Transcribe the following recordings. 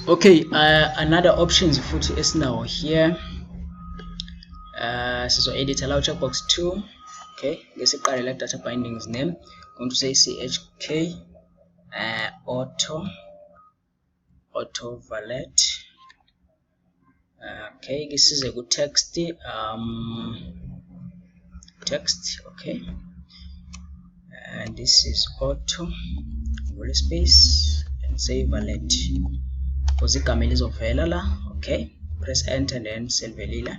Okay, another options futhi esinawo here. Sizo-edit allow checkbox 2. Okay, ngesiqale la data bindings name. Going to say chk auto valet. Okay, this is a good text. Text. Okay, and this is auto space and say valet. Because igama elizovela la. Okay, press enter and then selvelile.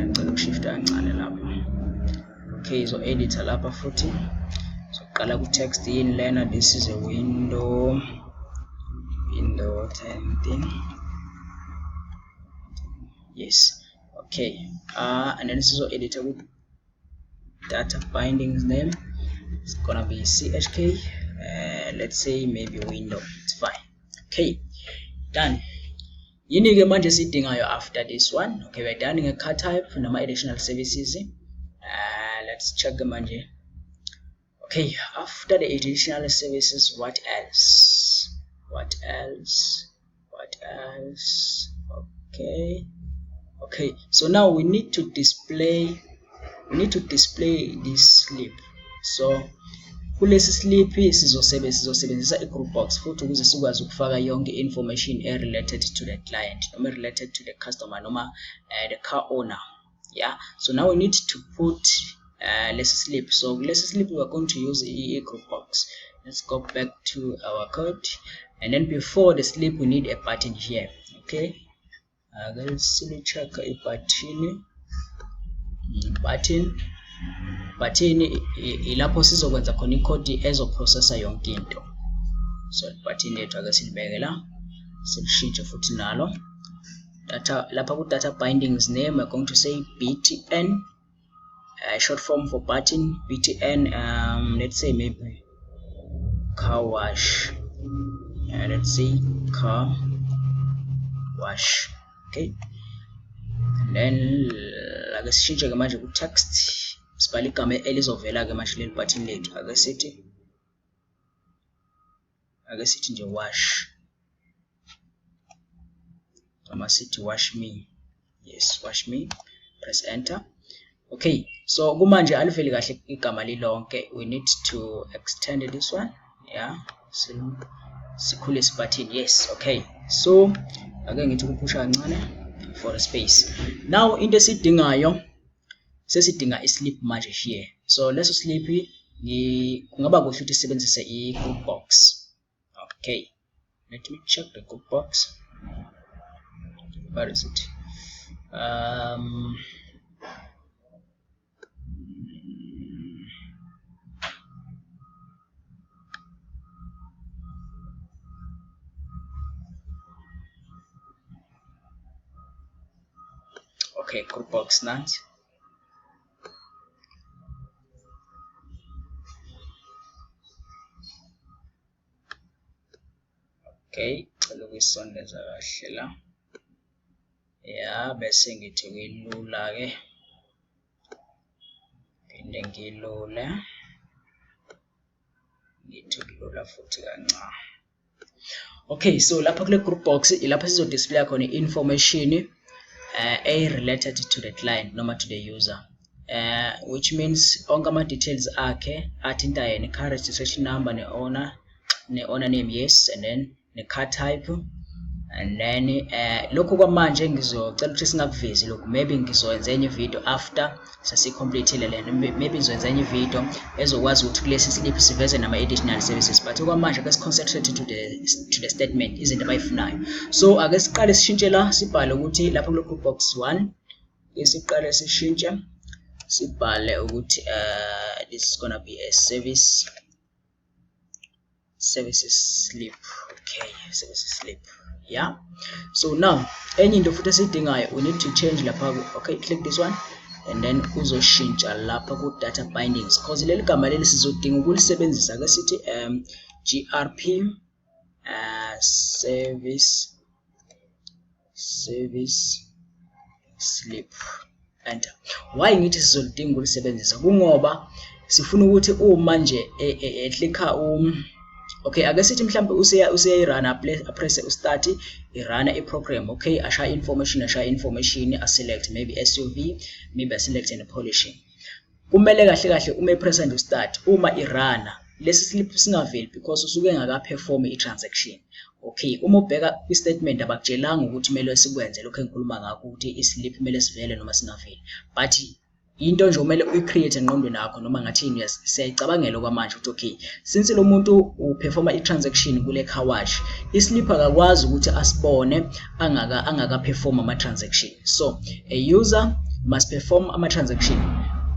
Ngicela shift kancane lapha. Okay, so editor lapha futhi. So qala ku text in learner. This is a window thing. Yes. Okay. And then this is our editor with data bindings name. It's gonna be chk. Let's say maybe window. It's fine. Okay. Done. Yini ke manje sidingayo after this one. Okay, we're done in a car type nama additional services. Let's check the manje. Okay, after the additional services, what else? What else? Okay, so now we need to display this slip. So kulesi slip sizosebenzisa i-group box futhi ukuze sikwazi ukufaka yonke information related to the client noma related to the customer noma the car owner. Yeah, so now we need to put lesi slip. So lesi slip we are going to use a group box. Let's go back to our code, and then before the slip we need a button here. Okay, let's check a button ilapho sizokwenza khona icode ezoprocessa yonke into. So button yethu ake silibeke la, silishintshe futhi nalo data lapha ku data bindings name we're going to say btn, short form for button btn. Let's say maybe car wash, let's say car wash. Okay, and then ake sishintshe ke manje ku text sibhala igama elizovela ke manje leli button lethu. Ake sithi nje wash, noma sithi wash me. Yes, wash me. Press enter. Okay, so kumanje aliveli kahle igama lilonke. We need to extend this one. Yeah, so sikhule this button. Yes. Okay, so ake ngithi kupusha kancane for the space. Now into esidingayo sesidinga islip manje here. So leso slip kungaba kuhle ukuthi sisebenzise i-group box. Okay, let me check the group box. Where is it? Okay, group box none. Okay, cela ukuyisondeza kahle la. Yeah, bese ngithi kuyilula ke. Phinde ngilule. Ngithi kulula futhi kancane. Okay, so lapha kule group box ilapha sizo display khona information related to the client noma to the user. Which means onke ama details akhe athinta yena, car registration number, ne owner name, yes, and then the car type, and then lokho kwamanje ngizocela ukuthi singakuvezi lokho. Maybe ngizoyenza enye video after sasicomplete lena. Maybe ngizoyenza enye video ezokwazi ukuthi kulesi slip siveze nama additional services, but okwamanje ake concentrate to the statement izinto abayifunayo. So ake siqale sishintshe la, sibhale ukuthi lapha ku group box 1 isiqale sishintshe sibhale ukuthi this is gonna be a services slip. Okay, services slip. Yeah, so now enye into futhi esidingayo, we need to change lapha. Okay, click this one and then uzoshintsha lapha ku data bindings, because leli gama leli sizodinga ukulisebenzisa ake sithi grp service slip, enter. Why ngithi sizolidinga ukulisebenzisa? Kungoba sifuna ukuthi uma nje eclicka Okay, ake sithi mhlambe useyirun press start irun iprogram. Okay, ashaya information aselect maybe SUV, maybe aselect and polishing. Kumele kahle kahle uma press and start uma irana lesi slip singaveli because usuke engakaperform i-transaction. Okay, uma ubheka kwi-statement abakutshelanga ukuthi kumele sikwenze lokho engikhuluma ngakho ukuthi islip kumele sivele noma singaveli, but into nje kumele uyicreate engqondweni yakho noma ngathini siyayicabangela kwamanje ukuthi okay, since lo muntu uperforma i-transaction kule car wash, islip akakwazi ukuthi asibone angaka-perform ama-transaction. So a user must perform ama-transaction,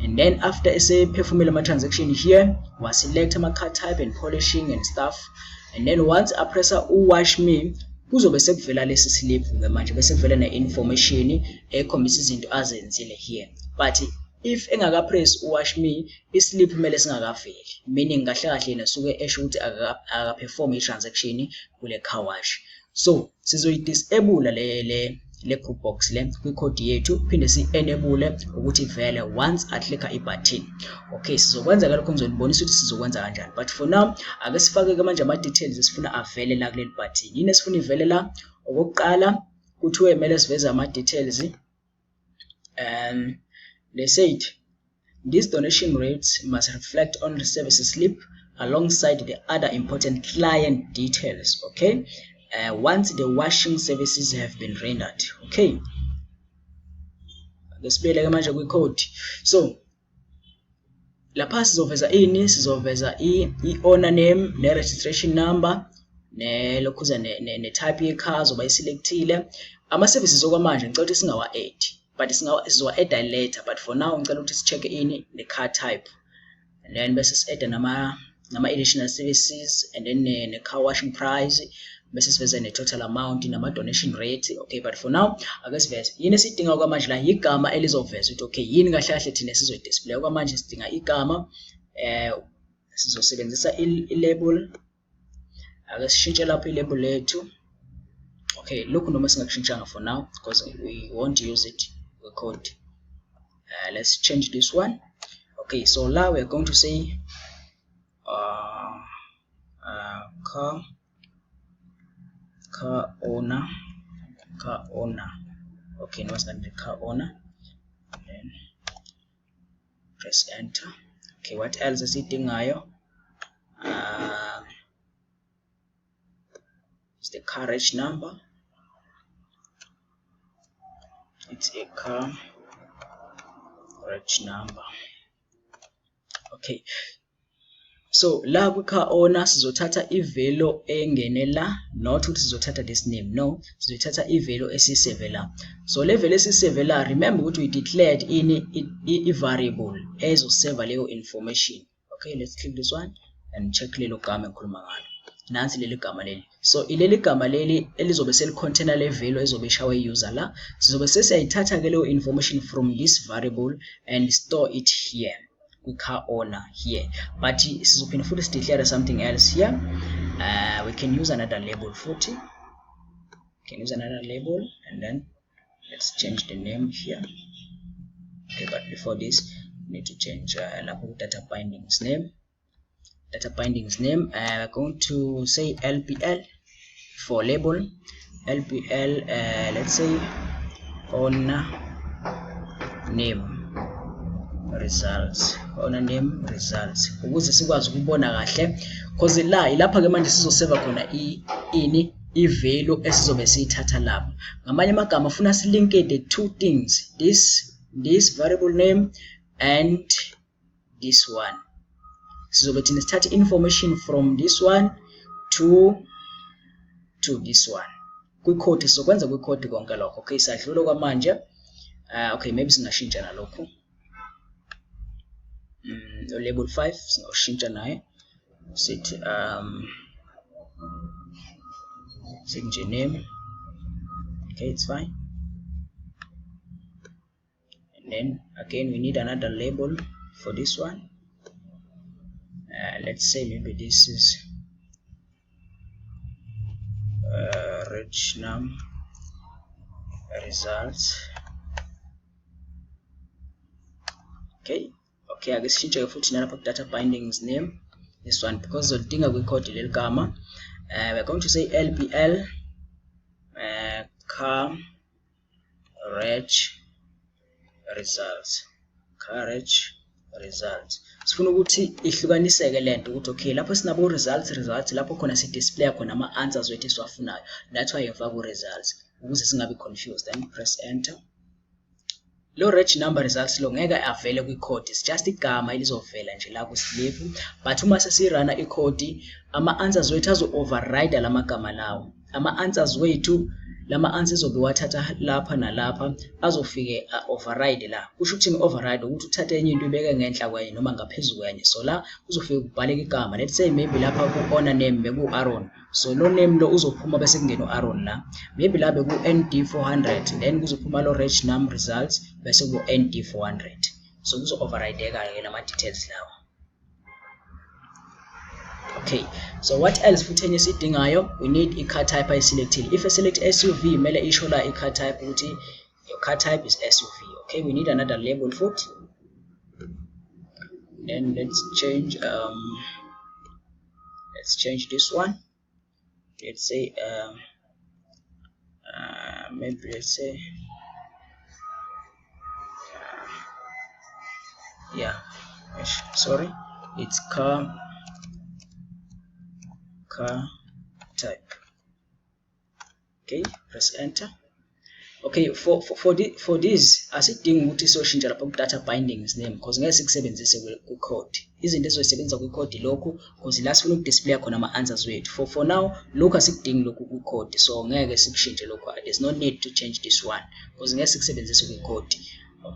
and then after eseperformile ama-transaction here waselect ama-car type and polishing and stuff, and then once apressa wash me kuzobe sekuvela lesi slip ke manje bese kuvela ne-information ekhombisa izinto azenzile here. But if engakapress wash me islip kumele singakaveli, meaning kahle kahle nesuke esho ukuthi akaperform i-transaction kule car wash. So sizoyi-disable le group box le kwicode yethu, phinde si-enable ukuthi vele once aclicka i-button. Okay, sizokwenza lokho ngizonibonisa ukuthi sizokwenza kanjani, but for now ake sifake ke manje ama-details esifuna avele la kuleli button. Yini esifuna ivele la? Okokuqala kuthiwe kumele siveze ama-details. They said these donation rates must reflect on the service slip alongside the other important client details. Okay, once the washing services have been rendered. Okay, lesibele ke manje kwicode. So lapha sizoveza ini? Sizoveza i-owner name ne-registration number nelokhuza ne-type ye-car zoba iselectile. Ama-services okwamanje ngicela ukuthi singawa-add, but sizowa-add later, but for now ngicela ukuthi si-check ini ne-car type, and then bese si-add nama-additional services, and then ne-car washing price, bese siveza ne-total amount nama-donation rate. Okay, but for now ake siveze yini esidinga kwamanje la, igama elizoveza ukuthi okay yini kahle kahle thina sizoyi-display kwamanje. Sidinga igama, sizosebenzisa i-label. Ake sishintshe lapho i-label lethu. Okay, lokhu noma singakushintshanga for now because we won't use it with code. Let's change this one. Okay, so now we're going to say car owner. Okay, no, it's not the car owner. Then press enter. Okay, what else is it ngayo? It's the car reg number. It's a car reg number. Okay, so la kwi-car owner sizothatha i-value engene la, not ukuthi sizothatha this name, no, sizothatha i-value esiseve la. So le value esiseve la, remember ukuthi we declared i-variable ezoseva leyo information. Okay, let's click this one and check lelo gama engikhuluma ngalo. Nansi leli gama leli. So ileli gama leli elizobe selicontainer le value ezobe ishawe user la, sizobe sesiyayithatha ke leyo information from this variable and store it here car owner here, but sizophinda futhi declare something else here. We can use another label futhi. And then let's change the name here. Okay, but before this we need to change lapho data bindings name. We're going to say LPL for label. LPL, let's say owner name results, ukuze sikwazi ukubona kahle, because la ilapha ke manje sizoseva khona i-value esizobe siyithatha lapha. Ngamanye amagama ufuna silinke the two things, this variable name and this one. Sizobe thina sithatha information from this one to this one. Kwicode sizokwenza kwicode konke lokho. Okay, sadlula kwamanje. Okay, maybe singashintsha nalokho. Label 5 singawushintsha naye, sithi nje name. Okay, it's fine. And then again we need another label for this one. Let's say maybe this is reg num results. Okay, ake sishintshe futhi nalapha data bindings name this one because zodinga kwi-code leli gama. We're going to say lbl car reg results, car reg results. Sifuna ukuthi ihlukaniseke lento ukuthi okay lapho sinabo results lapho khona si display khona ama answers wethu esiwafunayo. That's why yofaka results ukuze singabi confused. Then press enter. Lo reg number results lo ngeke avele kwi-code, it's just igama elizovela nje la ku-slave, but uma sesirana i-code ama answers wethu azo override lamagama lawo. Ama answers wethu lama answers obiwathatha lapha nalapha azofike override la. Kusho ukuthi override ukuthi uthathe enye into ibeke ngenhla kwenye noma ngaphezulu kwenye. So la uzofike kubhaleka igama. Let's say maybe lapha ku owner name beku Aaron. So lo name lo uzophuma bese kungena Aaron la. Maybe la beku ND400 then kuzophuma lo reg num results bese ku ND400. So kuzo overrideka ke lama details lawa. Okay, so what else futhi enye sidingayo, we need i-car type ayiselectile. If I select SUV mele isho la i-car type ukuthi your car type is SUV. Okay, we need another label foot. Then let's change this one. Let's say maybe let's say yeah, sorry, it's car type. Okay, press enter. Okay, for this asidingi ukuthi soshintsha lapha ku data bindings name because ngeke sikusebenzise ku code. Izinto ezosebenza ku code lokho because la sifuna ukudisplay khona ama answers wethu. For now lokho asikudingi lokho ku code, so ngeke sikushintshe lokho. There's no need to change this one because ngeke sikusebenzise ku code.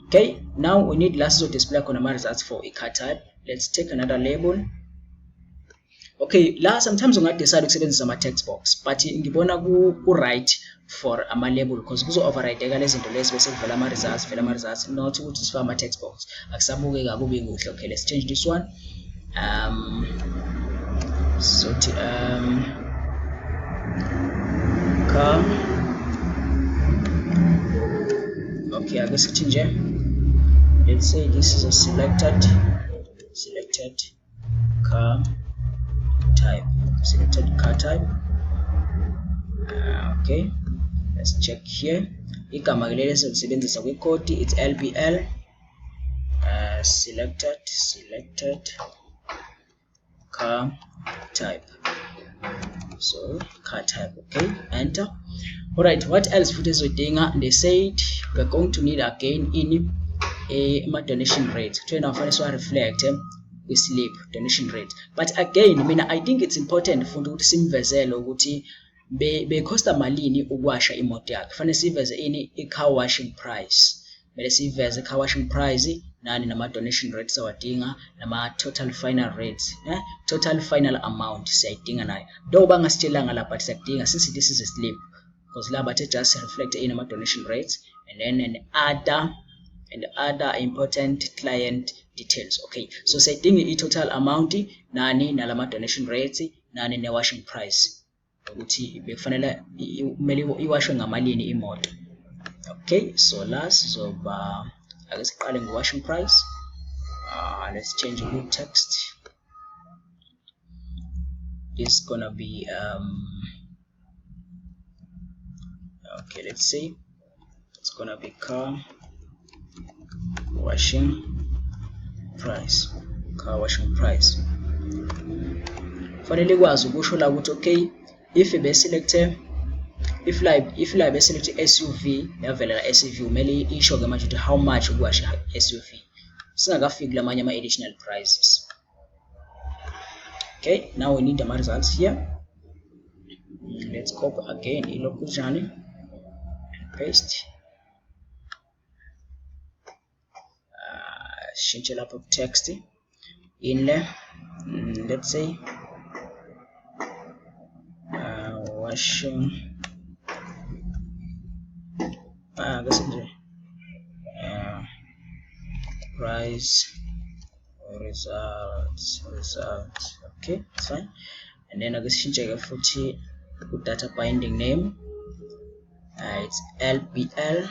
Okay, now we need la sizo display khona ama results for i-car type. Let's take another label. Okay, la sometimes ungadecide ukusebenzisa ama text box, but ngibona ku right for ama label because kuzo overrideka lezi zinto lezi bese kuvela ama results, not ukuthi sifaka ama text box. Akusabuke kakubi kuhle. Okay, let's change this one. Car. Okay, I guess change. Let's say this is a selected car type. Selected car type. Okay, let's check here. Igama leli esilisebenzisa kwi code it's lbl selected car type. So car type. Okay, enter. Alright, what else futhi ezodinga? They said we're going to need again in a donation rate. Kuthiwa nafanele siwa reflect kwi-slip donation rate. But again, mina I think it's important futhi ukuthi simvezele ukuthi be-costa malini ukuwasha imoto yakhe. Kufanele siveze ini i-car washing price. Mele siveze i-car washing price nani nama donation rates awadinga nama total final rates, total final amount siyayidinga nayo. Though bangasitshelanga la but siyadinga since this is a slip because la but just reflect in nama donation rates and then other important client details. Okay, so siyadinga i-total amount nani nalama donation rates nani ne-washing price ukuthi bekufanele kumele iwashwe ngamalini imoto. Okay, so last sizoba ake siqale nge-washing price. Let's change the text. This is gonna be okay, let's see, it's gonna be car washing price. Fanele kwazi ukusho la ukuthi okay if be select if be select SUV yavela la SUV kumele isho ke manje ukuthi how much ukuwasha SUV singakafiki lamanye ama additional prices. Okay, now we need the results here. Let's copy again ilokujani and paste. Change up of text in there. Let's say washing price results. Okay, it's fine. And then I guess change futhi data binding name. It's LPL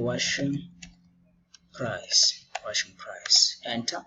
washing price. washin price, enter.